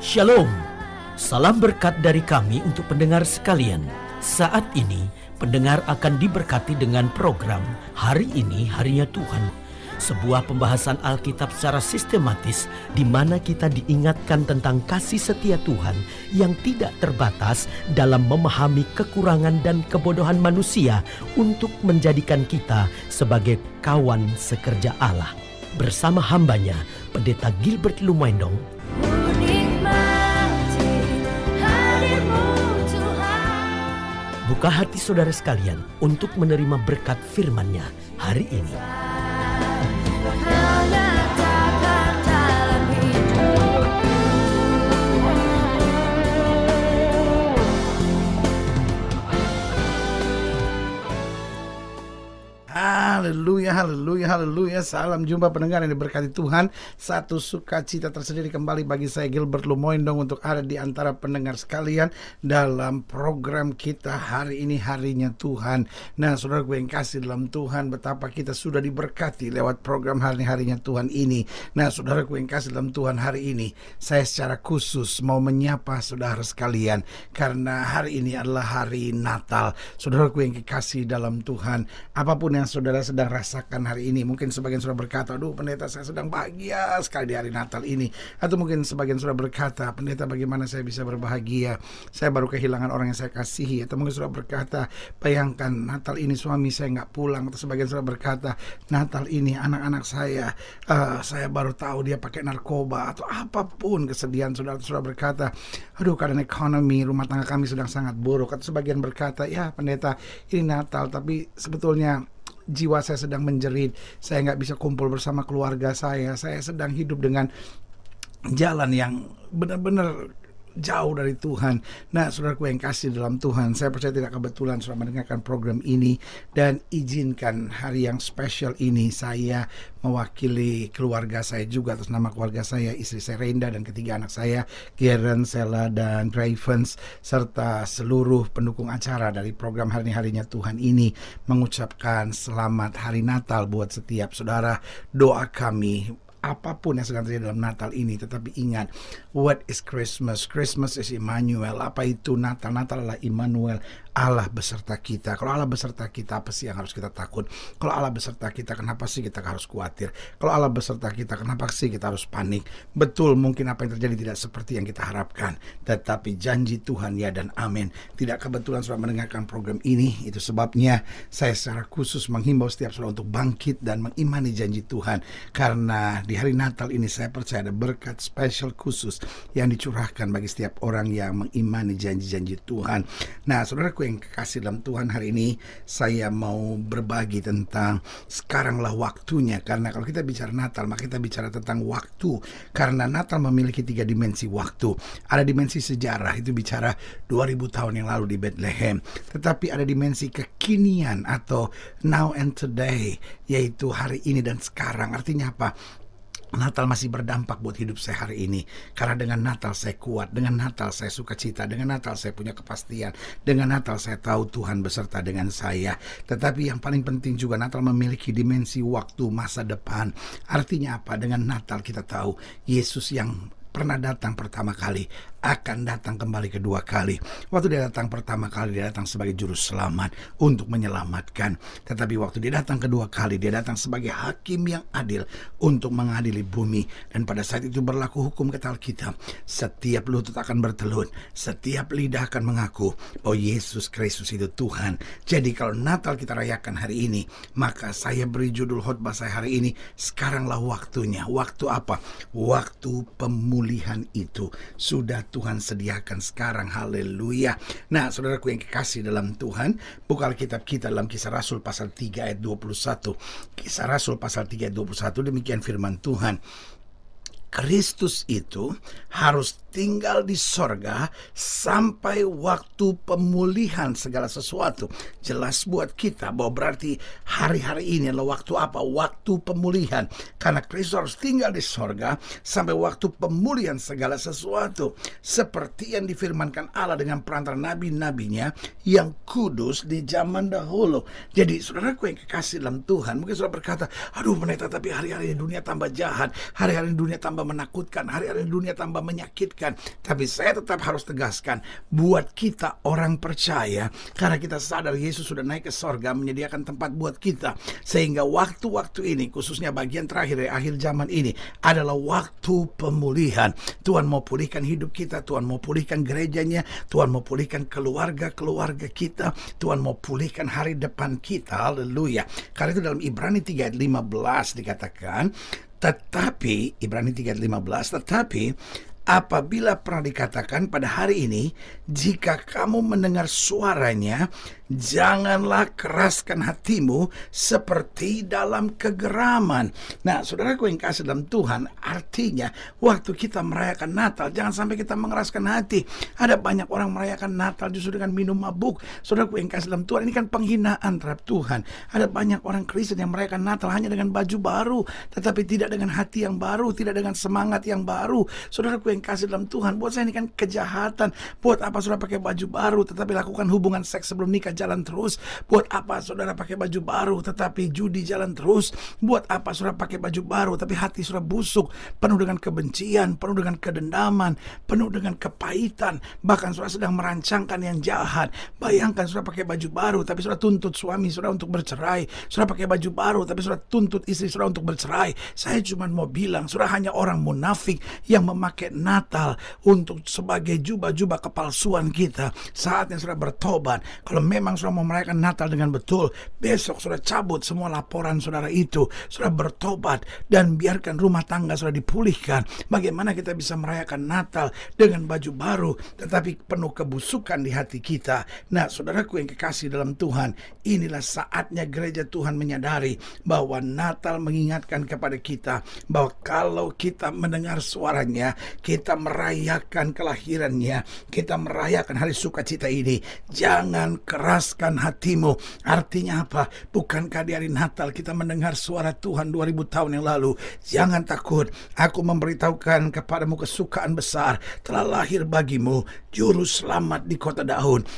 Shalom, salam berkat dari kami untuk pendengar sekalian. Saat ini, pendengar akan diberkati dengan program Hari Ini Harinya Tuhan. Sebuah pembahasan Alkitab secara sistematis di mana kita diingatkan tentang kasih setia Tuhan yang tidak terbatas dalam memahami kekurangan dan kebodohan manusia untuk menjadikan kita sebagai kawan sekerja Allah. Bersama hambanya, Pendeta Gilbert Lumendong. Buka hati saudara sekalian untuk menerima berkat firman-Nya hari ini. Haleluya, haleluya, haleluya. Salam jumpa pendengar yang diberkati Tuhan. Satu sukacita tersendiri kembali bagi saya Gilbert Lumendong untuk ada di antara pendengar sekalian dalam program kita Hari Ini Harinya Tuhan. Nah, saudara gue yang kasih dalam Tuhan, betapa kita sudah diberkati lewat program Hari Ini Harinya Tuhan ini. Nah, saudara gue yang kasih dalam Tuhan, hari ini saya secara khusus mau menyapa saudara sekalian karena hari ini adalah hari Natal. Saudara gue yang kasih dalam Tuhan, apapun yang saudara sedang rasakan hari ini, mungkin sebagian saudara berkata, aduh pendeta, saya sedang bahagia sekali di hari Natal ini. Atau mungkin sebagian saudara berkata, pendeta, bagaimana saya bisa berbahagia, saya baru kehilangan orang yang saya kasihi. Atau mungkin saudara berkata, bayangkan Natal ini suami saya nggak pulang. Atau sebagian saudara berkata, Natal ini anak-anak saya baru tahu dia pakai narkoba. Atau apapun kesedihan saudara berkata, aduh keadaan ekonomi rumah tangga kami sedang sangat buruk. Atau sebagian berkata, ya pendeta, ini Natal tapi sebetulnya jiwa saya sedang menjerit, saya nggak bisa kumpul bersama keluarga saya sedang hidup dengan jalan yang benar-benar jauh dari Tuhan. Nah, saudaraku yang kasih dalam Tuhan, saya percaya tidak kebetulan saudara mendengarkan program ini, dan izinkan hari yang spesial ini saya mewakili keluarga saya juga, atas nama keluarga saya, istri saya Renda dan ketiga anak saya, Garen, Sela, dan Gravens, serta seluruh pendukung acara dari program Hari Ini Harinya Tuhan ini, mengucapkan selamat Hari Natal buat setiap saudara. Doa kami, apapun yang sedang terjadi dalam Natal ini, tetapi ingat, what is Christmas? Christmas is Emmanuel. Apa itu Natal? Natal adalah Immanuel, Allah beserta kita. Kalau Allah beserta kita, apa sih yang harus kita takut? Kalau Allah beserta kita, kenapa sih kita harus khawatir? Kalau Allah beserta kita, kenapa sih kita harus panik? Betul, mungkin apa yang terjadi tidak seperti yang kita harapkan, tetapi janji Tuhan ya dan amin. Tidak kebetulan saudara mendengarkan program ini, itu sebabnya saya secara khusus menghimbau setiap saudara untuk bangkit dan mengimani janji Tuhan, karena di hari Natal ini saya percaya ada berkat spesial khusus yang dicurahkan bagi setiap orang yang mengimani janji-janji Tuhan. Nah, saudaraku yang kekasih dalam Tuhan, hari ini saya mau berbagi tentang sekaranglah waktunya. Karena kalau kita bicara Natal, maka kita bicara tentang waktu. Karena Natal memiliki 3 dimensi waktu. Ada dimensi sejarah, itu bicara 2000 tahun yang lalu di Bethlehem. Tetapi ada dimensi kekinian atau now and today, yaitu hari ini dan sekarang. Artinya apa? Natal masih berdampak buat hidup saya hari ini. Karena dengan Natal saya kuat, dengan Natal saya sukacita, dengan Natal saya punya kepastian, dengan Natal saya tahu Tuhan beserta dengan saya. Tetapi yang paling penting juga, Natal memiliki dimensi waktu masa depan. Artinya apa? Dengan Natal kita tahu Yesus yang pernah datang pertama kali akan datang kembali kedua kali. Waktu dia datang pertama kali, dia datang sebagai juru selamat untuk menyelamatkan. Tetapi waktu dia datang kedua kali, dia datang sebagai hakim yang adil untuk mengadili bumi. Dan pada saat itu berlaku hukum kata Alkitab, setiap lutut akan bertelut, setiap lidah akan mengaku bahwa Yesus Kristus itu Tuhan. Jadi kalau Natal kita rayakan hari ini, maka saya beri judul khotbah saya hari ini, sekaranglah waktunya. Waktu apa? Waktu pemulihan itu sudah Tuhan sediakan sekarang. Haleluya. Nah, saudaraku yang kekasih dalam Tuhan, buka Alkitab kita dalam Kisah Rasul pasal 3 ayat 21. Kisah Rasul pasal 3 ayat 21, demikian firman Tuhan. Kristus itu harus tinggal di sorga sampai waktu pemulihan segala sesuatu. Jelas buat kita bahwa berarti hari-hari ini adalah waktu apa? Waktu pemulihan. Karena Kristus harus tinggal di sorga sampai waktu pemulihan segala sesuatu. Seperti yang difirmankan Allah dengan perantara nabi-nabinya yang kudus di zaman dahulu. Jadi saudaraku yang kekasih dalam Tuhan, mungkin saudara berkata, aduh pendeta, tapi hari-hari dunia tambah jahat, hari-hari dunia tambah menakutkan, hari-hari dunia tambah menyakitkan. dapatkan. Tapi saya tetap harus tegaskan, buat kita orang percaya, karena kita sadar Yesus sudah naik ke sorga, menyediakan tempat buat kita, sehingga waktu-waktu ini, khususnya bagian terakhir dari akhir zaman ini, adalah waktu pemulihan. Tuhan mau pulihkan hidup kita, Tuhan mau pulihkan gerejanya, Tuhan mau pulihkan keluarga-keluarga kita, Tuhan mau pulihkan hari depan kita. Haleluya. Karena itu dalam Ibrani 3 ayat 15 dikatakan, tetapi Ibrani 3 ayat 15, tetapi apabila pernah dikatakan pada hari ini, jika kamu mendengar suaranya, janganlah keraskan hatimu seperti dalam kegeraman. Nah, saudaraku yang kasih dalam Tuhan, artinya waktu kita merayakan Natal, jangan sampai kita mengeraskan hati. Ada banyak orang merayakan Natal justru dengan minum mabuk. Saudaraku yang kasih dalam Tuhan, ini kan penghinaan terhadap Tuhan. Ada banyak orang Kristen yang merayakan Natal hanya dengan baju baru, tetapi tidak dengan hati yang baru, tidak dengan semangat yang baru. Saudaraku yang kasih dalam Tuhan, buat saya ini kan kejahatan. Buat apa saudara pakai baju baru tetapi lakukan hubungan seks sebelum nikah jalan terus? Buat apa saudara pakai baju baru tetapi judi jalan terus? Buat apa saudara pakai baju baru tapi hati saudara busuk, penuh dengan kebencian, penuh dengan kedendaman, penuh dengan kepahitan, bahkan saudara sedang merancangkan yang jahat? Bayangkan saudara pakai baju baru tapi saudara tuntut suami saudara untuk bercerai, saudara pakai baju baru tapi saudara tuntut istri saudara untuk bercerai. Saya cuma mau bilang, saudara hanya orang munafik yang memakai Natal untuk sebagai jubah-jubah kepalsuan kita. Saatnya saudara bertobat. Kalau memang saudara mau merayakan Natal dengan betul, besok saudara cabut semua laporan saudara itu, saudara bertobat dan biarkan rumah tangga saudara dipulihkan. Bagaimana kita bisa merayakan Natal dengan baju baru tetapi penuh kebusukan di hati kita? Nah, saudaraku yang kekasih dalam Tuhan, inilah saatnya gereja Tuhan menyadari bahwa Natal mengingatkan kepada kita bahwa kalau kita mendengar suaranya, kita merayakan kelahirannya, kita merayakan hari sukacita ini, jangan keraskan hatimu. Artinya apa? Bukankah di hari Natal kita mendengar suara Tuhan 2000 tahun yang lalu? Jangan takut, aku memberitahukan kepadamu kesukaan besar telah lahir bagimu, juru selamat di kota Daud.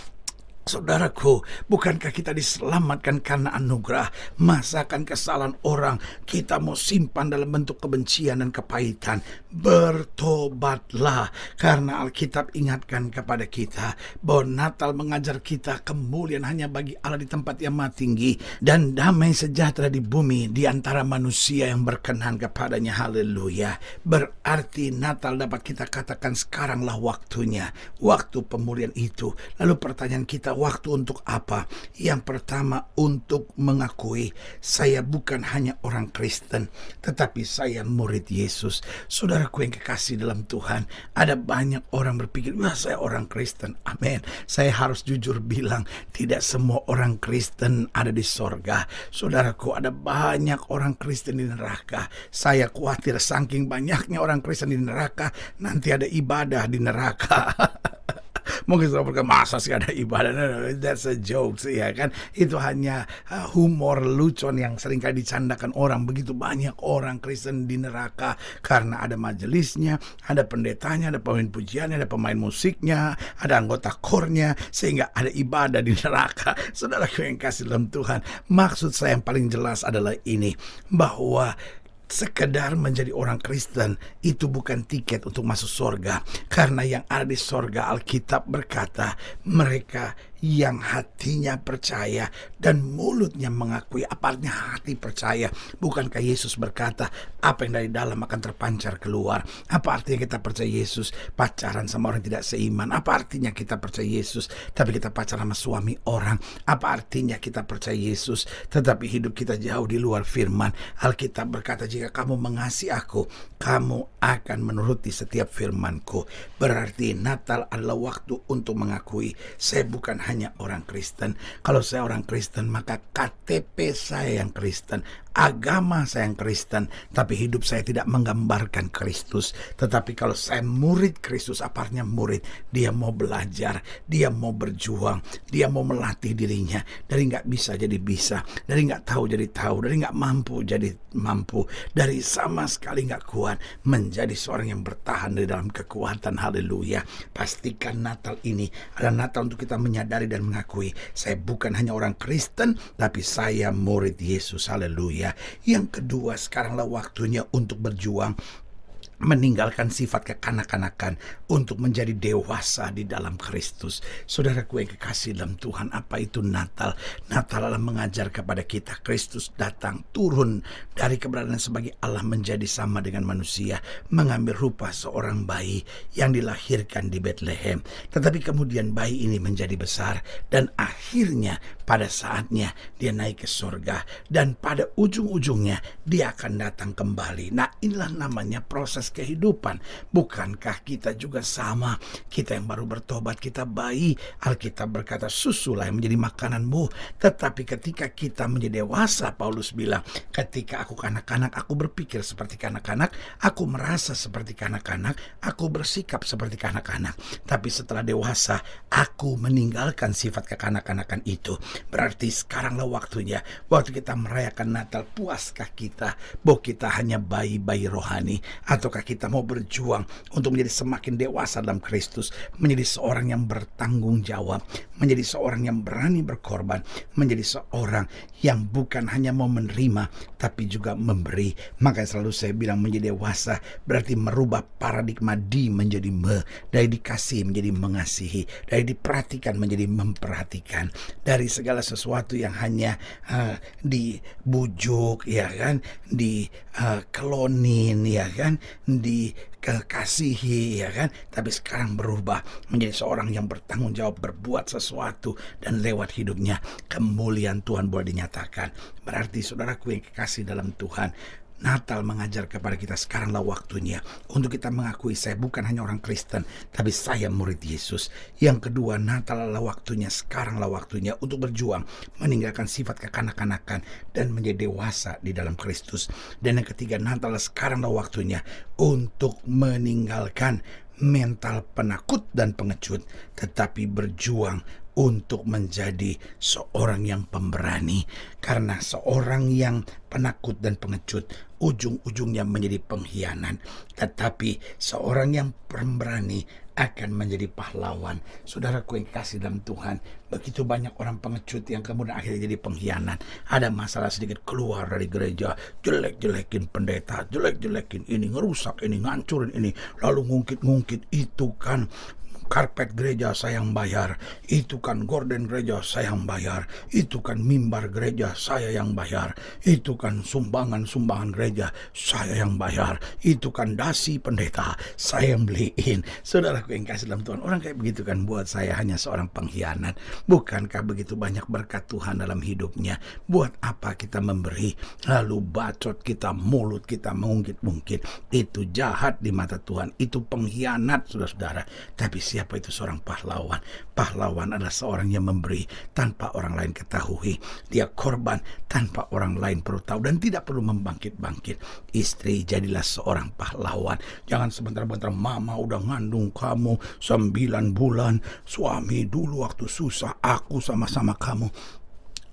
Saudaraku, bukankah kita diselamatkan karena anugerah? Masakan kesalahan orang kita mau simpan dalam bentuk kebencian dan kepahitan? Bertobatlah, karena Alkitab ingatkan kepada kita bahwa Natal mengajar kita kemuliaan hanya bagi Allah di tempat yang maha tinggi dan damai sejahtera di bumi di antara manusia yang berkenan kepadanya. Haleluya. Berarti Natal dapat kita katakan sekaranglah waktunya, waktu pemulihan itu. Lalu pertanyaan kita, waktu untuk apa? Yang pertama, untuk mengakui saya bukan hanya orang Kristen, tetapi saya murid Yesus. Saudaraku yang kekasih dalam Tuhan, ada banyak orang berpikir, wah saya orang Kristen. Amin. Saya harus jujur bilang, tidak semua orang Kristen ada di sorga. Saudaraku, ada banyak orang Kristen di neraka. Saya khawatir saking banyaknya orang Kristen di neraka, nanti ada ibadah di neraka. Mungkin saudara berkata, masa sih ada ibadah? No, that's a joke sih, ya kan? Itu hanya humor lucon yang seringkali dicandakan orang. Begitu banyak orang Kristen di neraka karena ada majelisnya, ada pendetanya, ada pemain pujiannya, ada pemain musiknya, ada anggota kornya, sehingga ada ibadah di neraka. Saudaraku yang kasih dalam Tuhan, maksud saya yang paling jelas adalah ini, bahwa sekedar menjadi orang Kristen itu bukan tiket untuk masuk surga. Karena yang ada di surga, Alkitab berkata, mereka yang hatinya percaya dan mulutnya mengakui. Apa artinya hati percaya? Bukankah Yesus berkata, apa yang dari dalam akan terpancar keluar? Apa artinya kita percaya Yesus? Pacaran sama orang tidak seiman. Apa artinya kita percaya Yesus tapi kita pacaran sama suami orang? Apa artinya kita percaya Yesus tetapi hidup kita jauh di luar firman? Alkitab berkata, jika kamu mengasihi aku, kamu akan menuruti setiap firmanku. Berarti Natal adalah waktu untuk mengakui, saya bukan hanya orang Kristen. Kalau saya orang Kristen, maka KTP saya yang Kristen, agama saya yang Kristen, tapi hidup saya tidak menggambarkan Kristus. Tetapi kalau saya murid Kristus, apa artinya murid? Dia mau belajar, dia mau berjuang, dia mau melatih dirinya dari nggak bisa jadi bisa, dari nggak tahu jadi tahu, dari nggak mampu jadi mampu, dari sama sekali nggak kuat menjadi seorang yang bertahan di dalam kekuatan. Haleluya. Pastikan Natal ini adalah Natal untuk kita menyadari dan mengakui, saya bukan hanya orang Kristen, tapi saya murid Yesus. Haleluya. Yang kedua, sekaranglah waktunya untuk berjuang meninggalkan sifat kekanak-kanakan untuk menjadi dewasa di dalam Kristus. Saudaraku yang kekasih dalam Tuhan, apa itu Natal? Natal adalah mengajar kepada kita Kristus datang, turun dari keberadaan sebagai Allah menjadi sama dengan manusia, mengambil rupa seorang bayi yang dilahirkan di Bethlehem. Tetapi kemudian bayi ini menjadi besar dan akhirnya pada saatnya dia naik ke surga, dan pada ujung-ujungnya dia akan datang kembali. Nah, inilah namanya proses kehidupan. Bukankah kita juga sama? Kita yang baru bertobat, kita bayi. Alkitab berkata susulah yang menjadi makananmu. Tetapi ketika kita menjadi dewasa, Paulus bilang, ketika aku kanak-kanak, aku berpikir seperti kanak-kanak, aku merasa seperti kanak-kanak, aku bersikap seperti kanak-kanak. Tapi setelah dewasa, aku meninggalkan sifat kekanak-kanakan itu. Berarti sekaranglah waktunya, waktu kita merayakan Natal, puaskah kita bahwa kita hanya bayi-bayi rohani, ataukah kita mau berjuang untuk menjadi semakin dewasa dalam Kristus, menjadi seorang yang bertanggung jawab, menjadi seorang yang berani berkorban, menjadi seorang yang bukan hanya mau menerima tapi juga memberi. Makanya selalu saya bilang menjadi dewasa berarti merubah paradigma di menjadi me, dari dikasih menjadi mengasihi, dari diperhatikan menjadi memperhatikan, dari segala sesuatu yang hanya dibujuk, ya kan, dikelonin, ya kan, dikasihi, ya kan, tapi sekarang berubah menjadi seorang yang bertanggung jawab, berbuat sesuatu, dan lewat hidupnya kemuliaan Tuhan boleh dinyatakan. Berarti saudaraku yang kekasih dalam Tuhan, Natal mengajar kepada kita sekaranglah waktunya untuk kita mengakui saya bukan hanya orang Kristen, tapi saya murid Yesus. Yang kedua, Natal adalah waktunya, sekaranglah waktunya untuk berjuang, meninggalkan sifat kekanak-kanakan dan menjadi dewasa di dalam Kristus. Dan yang ketiga, Natal sekaranglah waktunya untuk meninggalkan mental penakut dan pengecut, tetapi berjuang untuk menjadi seorang yang pemberani. Karena seorang yang penakut dan pengecut ujung-ujungnya menjadi pengkhianat, tetapi seorang yang pemberani akan menjadi pahlawan. Saudaraku yang kasih dalam Tuhan, begitu banyak orang pengecut yang kemudian akhirnya jadi pengkhianat. Ada masalah sedikit keluar dari gereja, jelek-jelekin pendeta, jelek-jelekin ini, ngerusak ini, ngancurin ini, lalu ngungkit-ngungkit, itu kan karpet gereja saya yang bayar, itu kan gorden gereja saya yang bayar, itu kan mimbar gereja saya yang bayar, itu kan sumbangan gereja saya yang bayar, itu kan dasi pendeta saya yang beliin. Saudaraku yang kasih dalam Tuhan, orang kayak begitu kan buat saya hanya seorang pengkhianat. Bukankah begitu banyak berkat Tuhan dalam hidupnya? Buat apa kita memberi lalu bacot kita, mulut kita mengungkit-ungkit? Itu jahat di mata Tuhan, itu pengkhianat, saudara-saudara. Tapi siapa itu seorang pahlawan? Pahlawan adalah seorang yang memberi tanpa orang lain ketahui. Dia korban tanpa orang lain perlu tahu dan tidak perlu membangkit-bangkit. Istri, jadilah seorang pahlawan. Jangan sebentar-bentar mama udah ngandung kamu 9 bulan. Suami dulu waktu susah aku sama-sama kamu.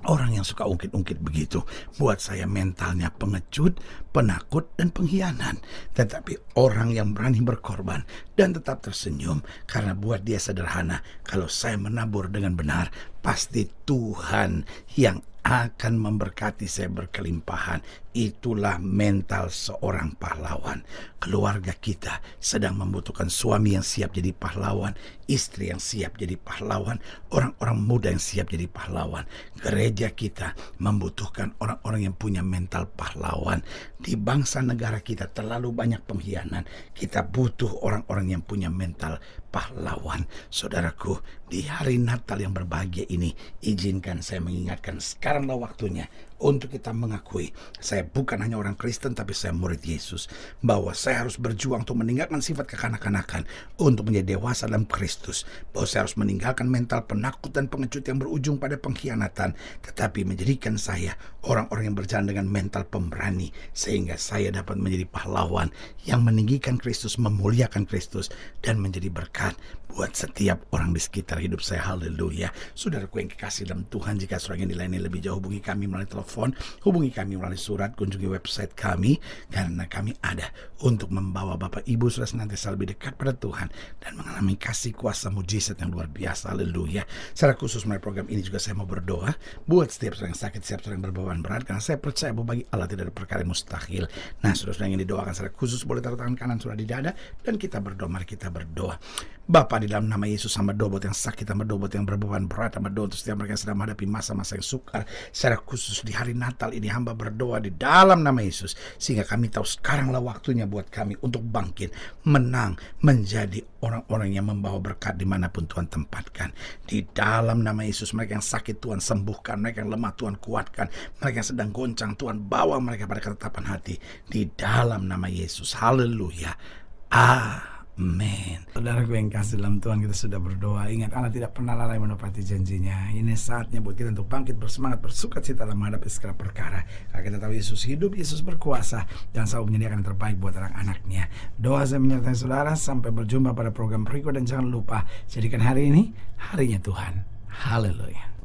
Orang yang suka ungkit-ungkit begitu buat saya mentalnya pengecut, penakut, dan pengkhianat. Tetapi orang yang berani berkorban dan tetap tersenyum, karena buat dia sederhana, kalau saya menabur dengan benar, pasti Tuhan yang akan memberkati saya berkelimpahan. Itulah mental seorang pahlawan. Keluarga kita sedang membutuhkan suami yang siap jadi pahlawan, istri yang siap jadi pahlawan, orang-orang muda yang siap jadi pahlawan. Gereja kita membutuhkan orang-orang yang punya mental pahlawan. Di bangsa negara kita terlalu banyak pengkhianat. Kita butuh orang-orang yang punya mental pahlawan. Saudaraku, di hari Natal yang berbahagia ini, izinkan saya mengingatkan sekaranglah waktunya untuk kita mengakui saya bukan hanya orang Kristen, tapi saya murid Yesus, bahwa saya harus berjuang untuk meninggalkan sifat kekanak-kanakan untuk menjadi dewasa dalam Kristus, bahwa saya harus meninggalkan mental penakut dan pengecut yang berujung pada pengkhianatan, tetapi menjadikan saya orang-orang yang berjalan dengan mental pemberani, sehingga saya dapat menjadi pahlawan yang meninggikan Kristus, memuliakan Kristus, dan menjadi berkat buat setiap orang di sekitar hidup saya. Haleluya. Saudaraku yang kekasih dalam Tuhan, jika saudara ingin dilayani lebih jauh, hubungi kami melalui telepon telepon, hubungi kami melalui surat, kunjungi website kami, karena kami ada untuk membawa Bapak Ibu sudah senantiasa lebih dekat pada Tuhan dan mengalami kasih kuasa mujizat yang luar biasa. Haleluya. Secara khusus melalui program ini juga saya mau berdoa buat setiap orang yang sakit, setiap orang yang berbeban berat, karena saya percaya bahwa bagi Allah tidak ada perkara yang mustahil. Nah, saudara yang ingin didoakan secara khusus boleh taruh tangan kanan sudah di dada dan kita berdoa. Mari kita berdoa. Bapa, di dalam nama Yesus, hamba doa buat yang sakit, hamba doa buat yang berbeban berat, hamba doa untuk setiap mereka yang sedang menghadapi masa-masa yang sukar. Secara khusus di hari Natal ini hamba berdoa di dalam nama Yesus, sehingga kami tahu sekaranglah waktunya buat kami untuk bangkit, menang, menjadi orang-orang yang membawa berkat dimanapun Tuhan tempatkan. Di dalam nama Yesus, mereka yang sakit Tuhan sembuhkan, mereka yang lemah Tuhan kuatkan, mereka yang sedang goncang Tuhan bawa mereka pada ketetapan hati. Di dalam nama Yesus, haleluya, amin. Saudaraku yang kasih dalam Tuhan, kita sudah berdoa. Ingat, Allah tidak pernah lalai menepati janjinya. Ini saatnya buat kita untuk bangkit, bersemangat, bersukacita dalam menghadapi segala perkara. Karena kita tahu Yesus hidup, Yesus berkuasa, dan selalu menyediakan yang terbaik buat anak-anaknya. Doa saya menyertai saudara. Sampai berjumpa pada program berikut, dan jangan lupa jadikan hari ini harinya Tuhan. Haleluya.